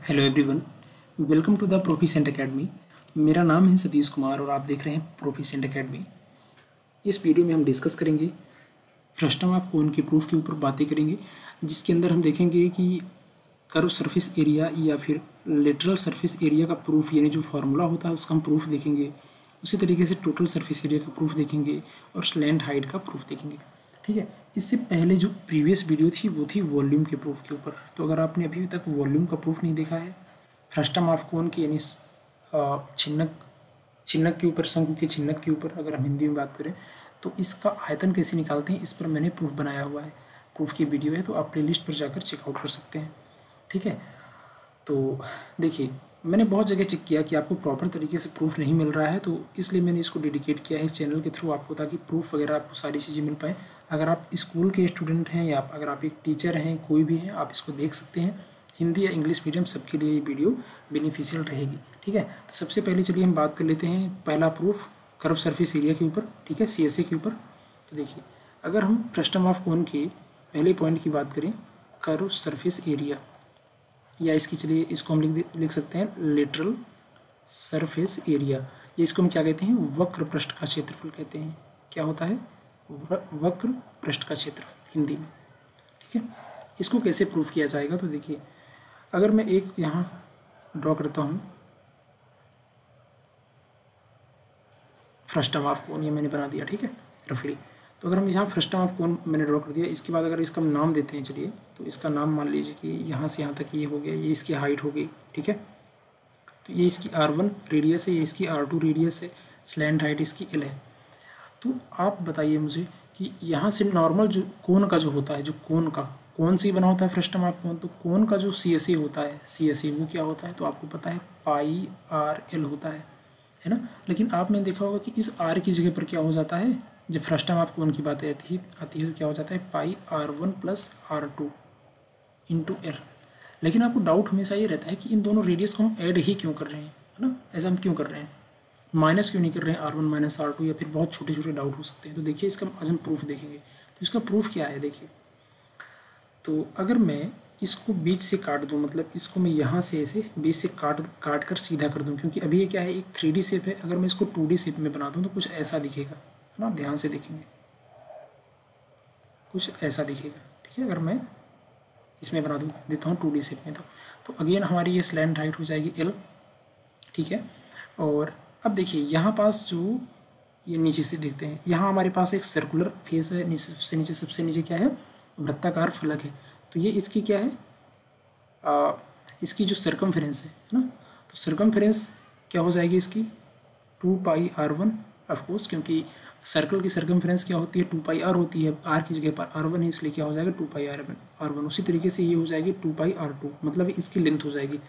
Hello everyone, welcome to the Proficient Academy. मेरा नाम है सतीश कुमार और आप देख रहे हैं प्रोफिशिएंट एकेडमी। इस वीडियो में हम डिस्कस करेंगे फ्रस्टम ऑफ कोन के प्रूफ के ऊपर बातें करेंगे, जिसके अंदर हम देखेंगे कि कर्व सरफेस एरिया या फिर लेटरल सरफेस एरिया का प्रूफ, यानी जो फार्मूला होता है उसका हम प्रूफ देखेंगे। उसी तरीके से टोटल सरफेस एरिया का प्रूफ देखेंगे और स्लैंट हाइट का प्रूफ देखेंगे। ठीक है, इससे पहले जो प्रीवियस वीडियो थी वो थी वॉल्यूम के प्रूफ के ऊपर। तो अगर आपने अभी तक वॉल्यूम का प्रूफ नहीं देखा है, फ्रस्टम ऑफ कोन की यानी छिन्नक के ऊपर, शंकु के छिन्नक के ऊपर अगर हम हिंदी में बात करें तो इसका आयतन कैसे निकालते हैं, इस पर मैंने प्रूफ बनाया हुआ है। प्रूफ की वीडियो है तो आप प्लेलिस्ट पर जाकर चेकआउट कर सकते हैं। ठीक है, तो देखिए मैंने बहुत जगह चेक किया कि आपको प्रॉपर तरीके से प्रूफ नहीं मिल रहा है, तो इसलिए मैंने इसको डेडिकेट किया है इस चैनल के थ्रू आपको, ताकि प्रूफ वगैरह आपको सारी चीज़ें मिल पाएँ। अगर आप स्कूल के स्टूडेंट हैं या अगर आप एक टीचर हैं, कोई भी हैं, आप इसको देख सकते हैं। हिंदी या इंग्लिश मीडियम सबके लिए ये वीडियो बेनिफिशियल रहेगी। ठीक है, तो सबसे पहले चलिए हम बात कर लेते हैं पहला प्रूफ कर्व सरफेस एरिया के ऊपर। ठीक है, CSA के ऊपर। तो देखिए, अगर हम फ्रस्टम ऑफ कोन के पहले पॉइंट की बात करें, कर्व सरफेस एरिया, या इसकी चलिए इसको हम लिख सकते हैं लेटरल सरफेस एरिया। ये इसको हम क्या कहते हैं, वक्र पृष्ठ का क्षेत्रफल कहते हैं। क्या होता है, वक्र पृष्ठ का क्षेत्रफल हिंदी में। ठीक है, इसको कैसे प्रूफ किया जाएगा, तो देखिए अगर मैं एक यहाँ ड्रॉ करता हूँ फ्रस्टम ऑफ कोन, ये मैंने बना दिया। ठीक है, रफली। तो अगर हम यहाँ फ्रस्टम ऑफ कोन मैंने ड्रॉ कर दिया, इसके बाद अगर इसका हम नाम देते हैं, चलिए तो इसका नाम मान लीजिए कि यहाँ से यहाँ तक ये हो गया, ये इसकी हाइट हो गई। ठीक है, तो ये इसकी R1 रेडियस है, ये इसकी R2 रेडियस है, स्लैंट हाइट इसकी L है। तो आप बताइए मुझे कि यहाँ से नॉर्मल जो कोन का जो होता है, जो कोन से ही बना होता है फ्रस्टम ऑफ कोन, तो कोन का जो CSA होता है, CSA वो क्या होता है, तो आपको पता है πRL होता है ना। लेकिन आपने देखा होगा कि इस R की जगह पर क्या हो जाता है, जब फ्रस्टम ऑफ कोन की बात आती है तो क्या हो जाता है, πR1 + R2 × L। लेकिन आपको डाउट हमेशा ये रहता है कि इन दोनों रेडियस को हम ऐड ही क्यों कर रहे हैं, है ना, ऐसा हम क्यों कर रहे हैं, माइनस क्यों नहीं कर रहे हैं R1 - R2, या फिर बहुत छोटे छोटे डाउट हो सकते हैं। तो देखिए इसका आज हम प्रूफ देखेंगे। तो इसका प्रूफ क्या है, देखिए तो अगर मैं इसको बीच से काट दूं, मतलब इसको मैं यहाँ से ऐसे बीच से काट कर सीधा कर दूं, क्योंकि अभी ये क्या है, एक 3D शेप है। अगर मैं इसको 2D शेप में बना दूं तो कुछ ऐसा दिखेगा, है ना, आप ध्यान से देखेंगे कुछ ऐसा दिखेगा। ठीक है, अगर मैं इसमें बना देता हूँ 2D शेप में, तो अगेन हमारी ये स्लैंट हाइट हो जाएगी L। ठीक है, और अब देखिए यहाँ पास जो ये नीचे से देखते हैं, यहाँ हमारे पास एक सर्कुलर फेस है, सबसे नीचे क्या है, वृत्ताकार फलक है। तो ये इसकी क्या है, इसकी जो सर्कमफेरेंस है ना, तो सर्कमफेरेंस क्या हो जाएगी इसकी 2πr1 ऑफकोर्स, क्योंकि सर्कल की सर्कमफेरेंस क्या होती है, 2πr होती है, r की जगह पर r1 है, इसलिए क्या हो जाएगा 2πr1। उसी तरीके से ये हो जाएगी 2πr2, मतलब इसकी लेंथ हो जाएगी।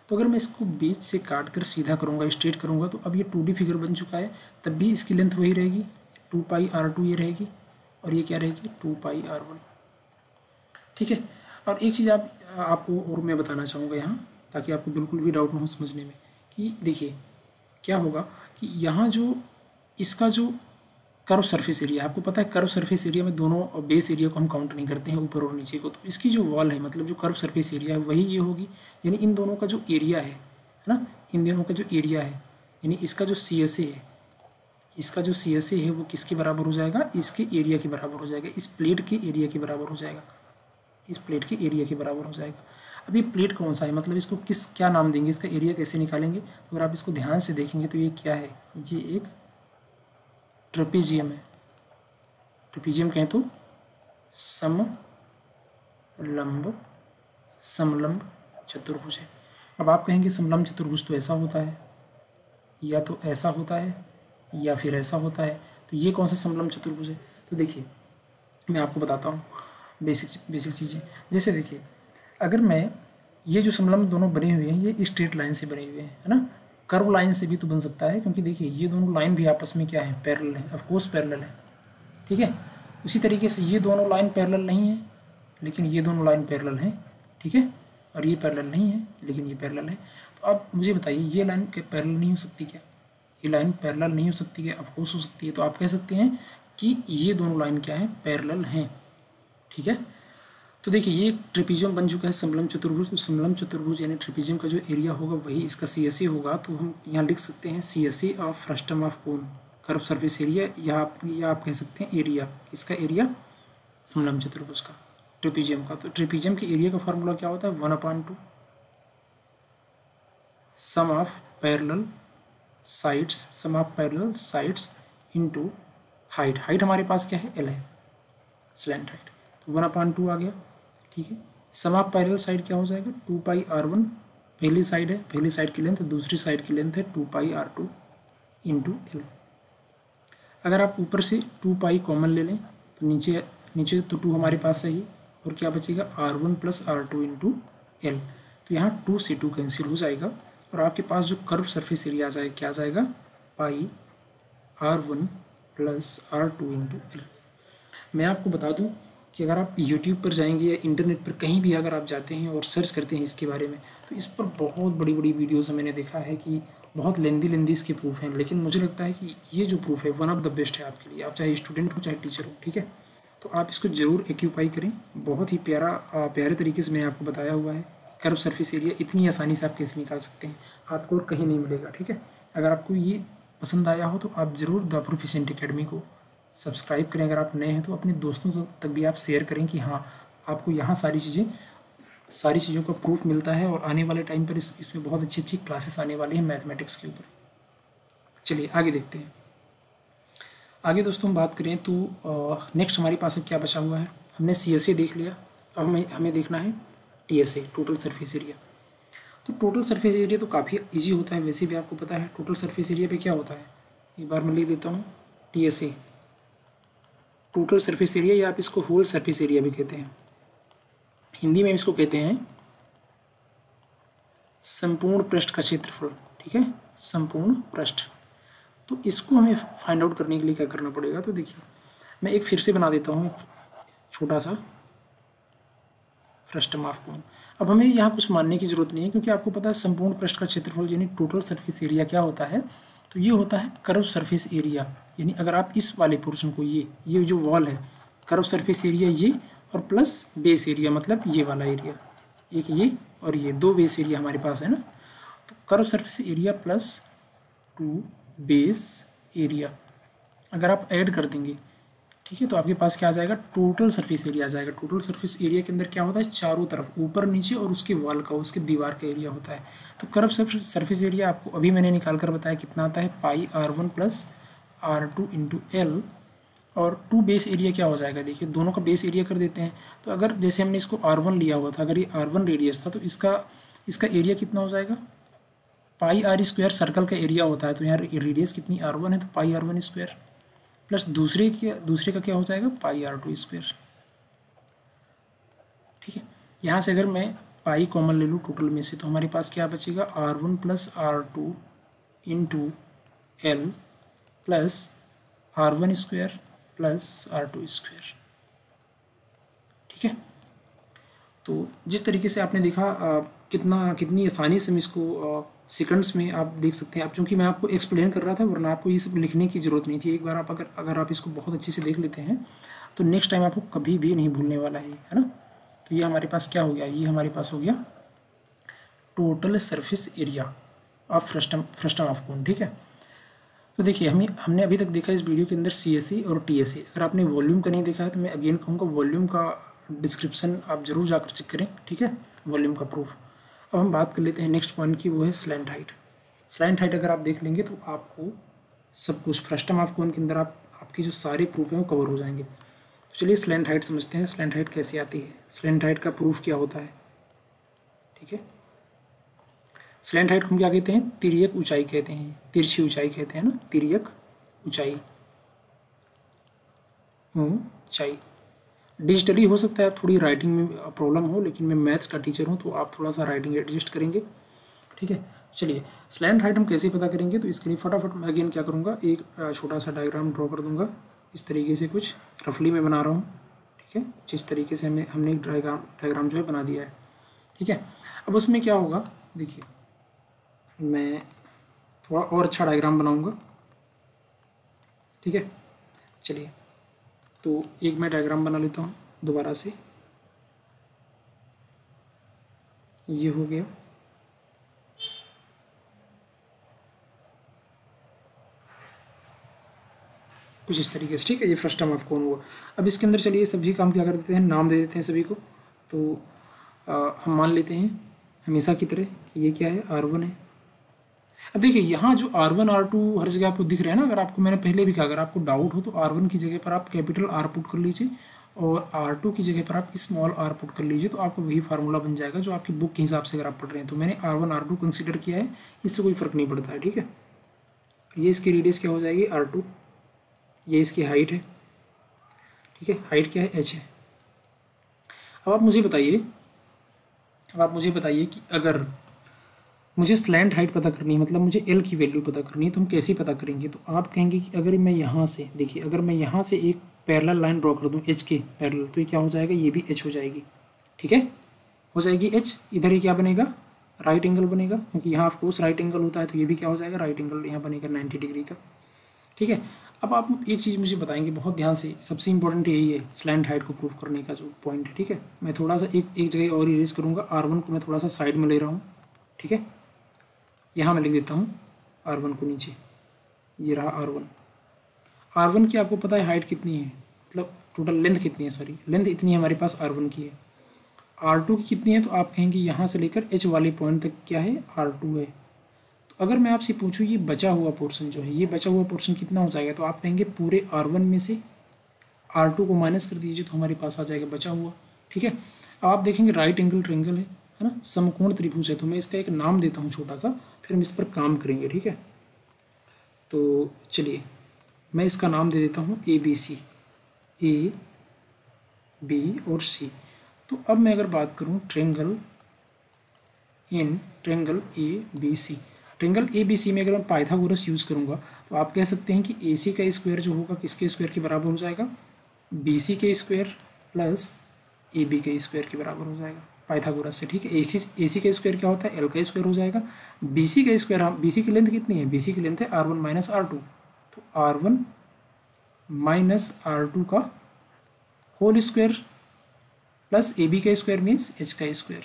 तो अगर मैं इसको बीच से काट कर सीधा करूँगा, स्ट्रेट करूँगा, तो अब ये 2D फिगर बन चुका है, तब भी इसकी लेंथ वही रहेगी 2πr2 ये रहेगी, और ये क्या रहेगी 2πr1। ठीक है, और एक चीज़ आपको और मैं बताना चाहूँगा यहाँ, ताकि आपको बिल्कुल भी डाउट ना हो समझने में, कि देखिए क्या होगा कि यहाँ जो इसका जो कर्व सरफेस एरिया, आपको पता है कर्व सरफेस एरिया में दोनों बेस एरिया को हम काउंट नहीं करते हैं, ऊपर और नीचे को। तो इसकी जो वॉल है, मतलब जो कर्व सरफेस एरिया है वही ये होगी, यानी इन दोनों का जो एरिया है ना, इन दोनों का जो एरिया है, यानी इसका जो CSA है, इसका जो CSA है वो किसके बराबर हो जाएगा, इसके एरिया के बराबर हो जाएगा, इस प्लेट के एरिया के बराबर हो जाएगा, इस प्लेट के एरिया के बराबर हो जाएगा। अब ये प्लेट कौन सा है, मतलब इसको क्या नाम देंगे, इसका एरिया कैसे निकालेंगे, तो अगर आप इसको ध्यान से देखेंगे तो ये क्या है, ये एक ट्रेपेजियम है। ट्रेपेजियम कहें तो समलंब चतुर्भुज है। अब आप कहेंगे समलंब चतुर्भुज तो ऐसा होता है, या तो ऐसा होता है, या फिर ऐसा होता है, तो ये कौन सा समलंब चतुर्भुज है। तो देखिए मैं आपको बताता हूँ बेसिक चीज़ें। जैसे देखिए, अगर मैं ये जो समलंब दोनों बने हुए हैं, ये स्ट्रेट लाइन से बने हुए हैं, है ना, कर्व लाइन से भी तो बन सकता है, क्योंकि देखिए ये दोनों लाइन भी आपस में क्या है, पैरेलल है, ऑफकोर्स पैरेलल है। ठीक है, उसी तरीके से ये दोनों लाइन पैरेलल नहीं है, लेकिन ये दोनों लाइन पैरेलल हैं। ठीक है, और ये पैरेलल नहीं है, लेकिन ये पैरेलल है। तो अब मुझे बताइए, ये लाइन पैरेलल नहीं हो सकती क्या, ये लाइन पैरेलल नहीं हो सकती है, ऑफकोर्स हो सकती है। तो आप कह सकते हैं कि ये दोनों लाइन क्या है, पैरेलल हैं। ठीक है, तो देखिए ये ट्रेपीजियम बन चुका है समलम चतुर्भुज। तो समलम चतुर्भुज यानी ट्रेपीजियम का जो एरिया होगा वही इसका CSE होगा। तो हम यहाँ लिख सकते हैं CSE of frustum of cone curve surface area, या आप कह सकते हैं एरिया, इसका एरिया समलम चतुर्भुज का ट्रेपीजियम का। तो ट्रेपीजियम के एरिया का फॉर्मूला क्या होता है 1/2 sum of parallel sides into height. Height हमारे पास क्या है L है, स्लैंट हाइट। तो 1/2 आ गया, ठीक है। सम ऑफ पैरेलल साइड क्या हो जाएगा 2πr1, पहली साइड है, पहली साइड की लेंथ, दूसरी साइड की लेंथ है 2πr2 इंटू L। अगर आप ऊपर से 2π कॉमन ले लें तो नीचे तो 2 हमारे पास है ही, और क्या बचेगा r1 + r2 इंटू L। तो यहाँ 2 से 2 कैंसिल हो जाएगा, और आपके पास जो कर्व सरफेस एरिया आ जाएगा क्या आ जाएगा πr1 + r2 इंटू L। मैं आपको बता दूं कि अगर आप YouTube पर जाएंगे या इंटरनेट पर कहीं भी अगर आप जाते हैं और सर्च करते हैं इसके बारे में, तो इस पर बहुत बड़ी बड़ी वीडियोस मैंने देखा है कि बहुत लेंदी इसके प्रूफ हैं। लेकिन मुझे लगता है कि ये जो प्रूफ है वन ऑफ द बेस्ट है आपके लिए, आप चाहे स्टूडेंट हो चाहे टीचर हो, ठीक है। तो आप इसको ज़रूर एक्यूपाई करें। बहुत ही प्यारे तरीके से मैंने आपको बताया हुआ है कर्व सरफेस एरिया इतनी आसानी से आप कैसे निकाल सकते हैं, आपको और कहीं नहीं मिलेगा, ठीक है। अगर आपको ये पसंद आया हो तो आप ज़रूर द प्रोफिशिएंट एकेडमी को सब्सक्राइब करें। अगर आप नए हैं तो अपने दोस्तों तक भी आप शेयर करें कि हाँ आपको यहाँ सारी चीज़ों का प्रूफ मिलता है, और आने वाले टाइम पर इसमें बहुत अच्छी क्लासेस आने वाली हैं मैथमेटिक्स के ऊपर। चलिए आगे देखते हैं। आगे दोस्तों हम बात करें तो नेक्स्ट हमारे पास क्या बचा हुआ है। हमने CSA देख लिया, अब हमें देखना है TSA, टोटल सरफेस एरिया। तो टोटल सरफेस एरिया तो काफ़ी इजी होता है, वैसे भी आपको पता है टोटल सरफेस एरिया पे क्या होता है। एक बार मैं लिख देता हूँ TSA, टोटल सरफेस एरिया, या आप इसको होल सरफेस एरिया भी कहते हैं। हिंदी में इसको कहते हैं संपूर्ण पृष्ठ का क्षेत्रफल, ठीक है, संपूर्ण पृष्ठ। तो इसको हमें फाइंड आउट करने के लिए क्या करना पड़ेगा, तो देखिए मैं एक फिर से बना देता हूँ छोटा सा फ्रस्टम ऑफ कोन। अब हमें यहाँ कुछ मानने की जरूरत नहीं है, क्योंकि आपको पता है संपूर्ण पृष्ठ का क्षेत्रफल यानी टोटल सरफेस एरिया क्या होता है, तो ये होता है कर्व सरफेस एरिया। यानी अगर आप इस वाले पोर्शन को ये जो वॉल है, कर्व सरफेस एरिया ये, और प्लस बेस एरिया मतलब ये वाला एरिया, एक ये और ये दो बेस एरिया हमारे पास है ना। तो curve surface area plus 2 base area अगर आप ऐड कर देंगे, ठीक है, तो आपके पास क्या आ जाएगा टोटल सरफेस एरिया आ जाएगा। टोटल सरफेस एरिया के अंदर क्या होता है चारों तरफ ऊपर नीचे और उसके वॉल का, उसके दीवार का एरिया होता है। तो कर्व सरफेस एरिया आपको अभी मैंने निकाल कर बताया कितना आता है πr1 + r2 इंटू L, और 2 बेस एरिया क्या हो जाएगा, देखिए दोनों का बेस एरिया कर देते हैं। तो अगर जैसे हमने इसको r1 लिया हुआ था, अगर ये r1 रेडियस था, तो इसका एरिया कितना हो जाएगा πr² सर्कल का एरिया होता है। तो यहाँ रेडियस कितनी r1 है, तो πr1² प्लस दूसरे का क्या हो जाएगा πr2², ठीक है। यहाँ से अगर मैं पाई कॉमन ले लूँ टोटल में से, तो हमारे पास क्या बचेगा r1 + r2 into L plus r1² plus r2², ठीक है। तो जिस तरीके से आपने देखा कितनी आसानी से हम इसको सेकंड्स में आप देख सकते हैं। अब चूंकि मैं आपको एक्सप्लेन कर रहा था, वरना आपको ये सब लिखने की ज़रूरत नहीं थी। एक बार आप अगर आप इसको बहुत अच्छे से देख लेते हैं तो नेक्स्ट टाइम आपको कभी भी नहीं भूलने वाला है ना। तो ये हमारे पास क्या हो गया, ये हमारे पास हो गया total surface area of frustum of cone, ठीक है। तो देखिए हमने अभी तक देखा इस वीडियो के अंदर CSA और TSA। अगर आपने वॉल्यूम का नहीं देखा है तो मैं अगेन कहूँगा वॉल्यूम का डिस्क्रिप्शन आप ज़रूर जाकर चेक करें, ठीक है, वॉल्यूम का प्रूफ। अब हम बात कर लेते हैं नेक्स्ट पॉइंट की, वो है स्लैंट हाइट। स्लैंट हाइट अगर आप देख लेंगे तो आपको सब कुछ फ्रस्टम ऑफ कोन के अंदर आपके जो सारे प्रूफ हैं वो कवर हो जाएंगे। तो चलिए स्लैंट हाइट समझते हैं, स्लैंट हाइट कैसे आती है, स्लैंट हाइट का प्रूफ क्या होता है, ठीक है। स्लैंट हाइट को हम क्या कहते हैं, तिर्यक ऊंचाई कहते हैं, तिरछी ऊंचाई कहते हैं ना, तिर्यक ऊंचाई। डिजिटली हो सकता है थोड़ी राइटिंग में प्रॉब्लम हो, लेकिन मैं मैथ्स का टीचर हूँ तो आप थोड़ा सा राइटिंग एडजस्ट करेंगे, ठीक है। चलिए स्लैंट हाइट हम कैसे पता करेंगे, तो इसके लिए फटाफट मैं अगेन क्या करूँगा, एक छोटा सा डायग्राम ड्रॉ कर दूँगा। इस तरीके से कुछ रफली में बना रहा हूँ, ठीक है। जिस तरीके से हमने एक डायग्राम जो है बना दिया है, ठीक है। अब उसमें क्या होगा, देखिए मैं थोड़ा और अच्छा डायग्राम बनाऊँगा, ठीक है। चलिए तो एक मैं डायग्राम बना लेता हूँ दोबारा से। ये हो गया, कुछ इस तरीके से, ठीक है। ये फर्स्ट टर्म ऑफ कौन हुआ। अब इसके अंदर चलिए सभी काम क्या कर देते हैं, नाम दे देते हैं सभी को। तो हम मान लेते हैं हमेशा की तरह कि ये क्या है, R1 है। अब देखिए यहाँ जो R1 R2 हर जगह आपको दिख रहे हैं ना, अगर आपको मैंने पहले भी कहा अगर आपको डाउट हो तो R1 की जगह पर आप कैपिटल R पुट कर लीजिए और R2 की जगह पर आप स्मॉल r पुट कर लीजिए, तो आपको वही फार्मूला बन जाएगा जो आपकी बुक के हिसाब से अगर आप पढ़ रहे हैं। तो मैंने R1 R2 कंसिडर किया है, इससे कोई फ़र्क नहीं पड़ता है, ठीक है। ये इसकी रेडियस क्या हो जाएगी R2, ये इसकी हाइट है, ठीक है, हाइट क्या है h है। अब आप मुझे बताइए कि अगर मुझे स्लैंट हाइट पता करनी है, मतलब मुझे L की वैल्यू पता करनी है, तो हम कैसे पता करेंगे। तो आप कहेंगे कि अगर मैं यहाँ से देखिए, अगर मैं यहाँ से एक पैरेलल लाइन ड्रॉ कर दूँ H के पैरेलल, तो ये क्या हो जाएगा, ये भी H हो जाएगी, ठीक है, हो जाएगी H। इधर ही क्या बनेगा, राइट एंगल बनेगा, क्योंकि यहाँ ऑफकोर्स राइट एंगल होता है, तो ये भी क्या हो जाएगा, राइट एंगल यहाँ बनेगा 90 डिग्री का, ठीक है। अब आप एक चीज़ मुझे बताएंगे बहुत ध्यान से, सबसे इंपॉर्टेंट यही है स्लैंट हाइट को प्रूव करने का जो पॉइंट है, ठीक है। मैं थोड़ा सा एक जगह और इरेज करूँगा, R1 को मैं थोड़ा सा साइड में ले रहा हूँ, ठीक है। यहाँ मैं लिख देता हूँ R1 को नीचे, ये रहा R1 की आपको पता है हाइट कितनी है, मतलब टोटल लेंथ कितनी है, सॉरी लेंथ इतनी हमारे पास R1 की है। R2 की कितनी है, तो आप कहेंगे यहाँ से लेकर H वाले पॉइंट तक क्या है, R2 है। तो अगर मैं आपसे पूछूँ ये बचा हुआ पोर्शन जो है, ये बचा हुआ पोर्शन कितना हो जाएगा, तो आप कहेंगे पूरे R1 में से R2 को माइनस कर दीजिए, तो हमारे पास आ जाएगा बचा हुआ, ठीक है। अब आप देखेंगे राइट एंगल ट्रायंगल है ना, समकोण त्रिभुज है, तो मैं इसका एक नाम देता हूँ छोटा सा, फिर हम इस पर काम करेंगे, ठीक है। तो चलिए मैं इसका नाम दे देता हूँ ABC, A B और C। तो अब मैं अगर बात करूँ ट्रायंगल ABC, ट्रायंगल ABC में अगर मैं पाइथागोरस यूज़ करूँगा, तो आप कह सकते हैं कि AC का स्क्वायर जो होगा किसके स्क्वायर के बराबर हो जाएगा, BC के स्क्वायर प्लस AB के स्क्वायर के बराबर हो जाएगा पाइथागोरस से, ठीक है। AC का स्क्वायर क्या होता है, L का स्क्वायर हो जाएगा। BC का स्क्वायर, हाँ BC की लेंथ कितनी है, BC की लेंथ है R1 माइनस R2, तो R1 माइनस R2 का होल स्क्वायर प्लस AB का स्क्वायर मीन्स H का स्क्वायर,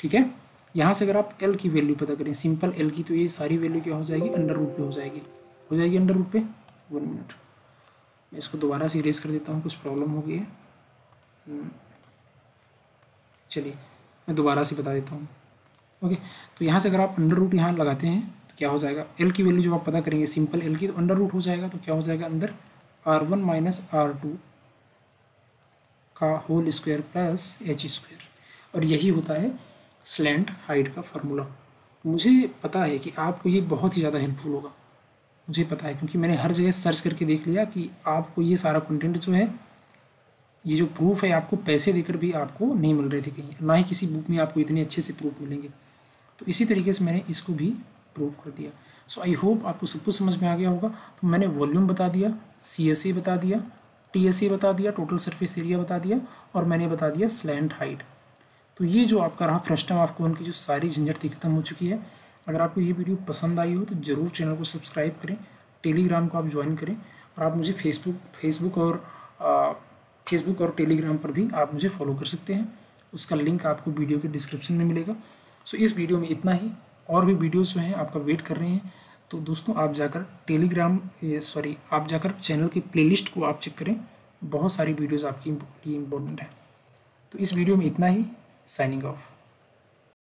ठीक है। यहाँ से अगर आप L की वैल्यू पता करें, सिंपल L की, तो ये सारी वैल्यू क्या हो जाएगी, अंडर रूट पे हो जाएगी अंडर रूट पे। 1 मिनट, मैं इसको दोबारा से इरेज कर देता हूँ, कुछ प्रॉब्लम हो गई है। चलिए मैं दोबारा से बता देता हूँ, ओके। तो यहाँ से अगर आप अंडर रूट यहाँ लगाते हैं तो क्या हो जाएगा, L की वैल्यू जब आप पता करेंगे सिंपल L की, तो अंडर रूट हो जाएगा, तो क्या हो जाएगा अंदर R1 माइनस R2 का whole square plus H square, और यही होता है स्लैंट हाइट का फार्मूला। मुझे पता है कि आपको ये बहुत ही ज़्यादा हेल्पफुल होगा, मुझे पता है, क्योंकि मैंने हर जगह सर्च करके देख लिया कि आपको ये सारा कंटेंट जो है, ये जो प्रूफ है, आपको पैसे देकर भी आपको नहीं मिल रहे थे कहीं, ना ही किसी बुक में आपको इतने अच्छे से प्रूफ मिलेंगे। तो इसी तरीके से मैंने इसको भी प्रूफ कर दिया। सो आई होप आपको सब कुछ समझ में आ गया होगा। तो मैंने वॉल्यूम बता दिया, CSA बता दिया, TSA बता दिया, टोटल सरफेस एरिया बता दिया, और मैंने बता दिया स्लैंट हाइट। तो ये जो आपका रहा फर्स्ट टाइम ऑफ कोन की जो सारी झंझट थी खत्म हो चुकी है। अगर आपको ये वीडियो पसंद आई हो तो ज़रूर चैनल को सब्सक्राइब करें, टेलीग्राम को आप ज्वाइन करें, और आप मुझे फेसबुक और टेलीग्राम पर भी आप मुझे फॉलो कर सकते हैं। उसका लिंक आपको वीडियो के डिस्क्रिप्शन में मिलेगा। सो इस वीडियो में इतना ही, और भी वीडियोस जो हैं आपका वेट कर रहे हैं। तो दोस्तों आप जाकर आप जाकर चैनल की प्लेलिस्ट को आप चेक करें, बहुत सारी वीडियोस आपकी लिए इम्पोर्टेंट है। तो इस वीडियो में इतना ही, साइनिंग ऑफ।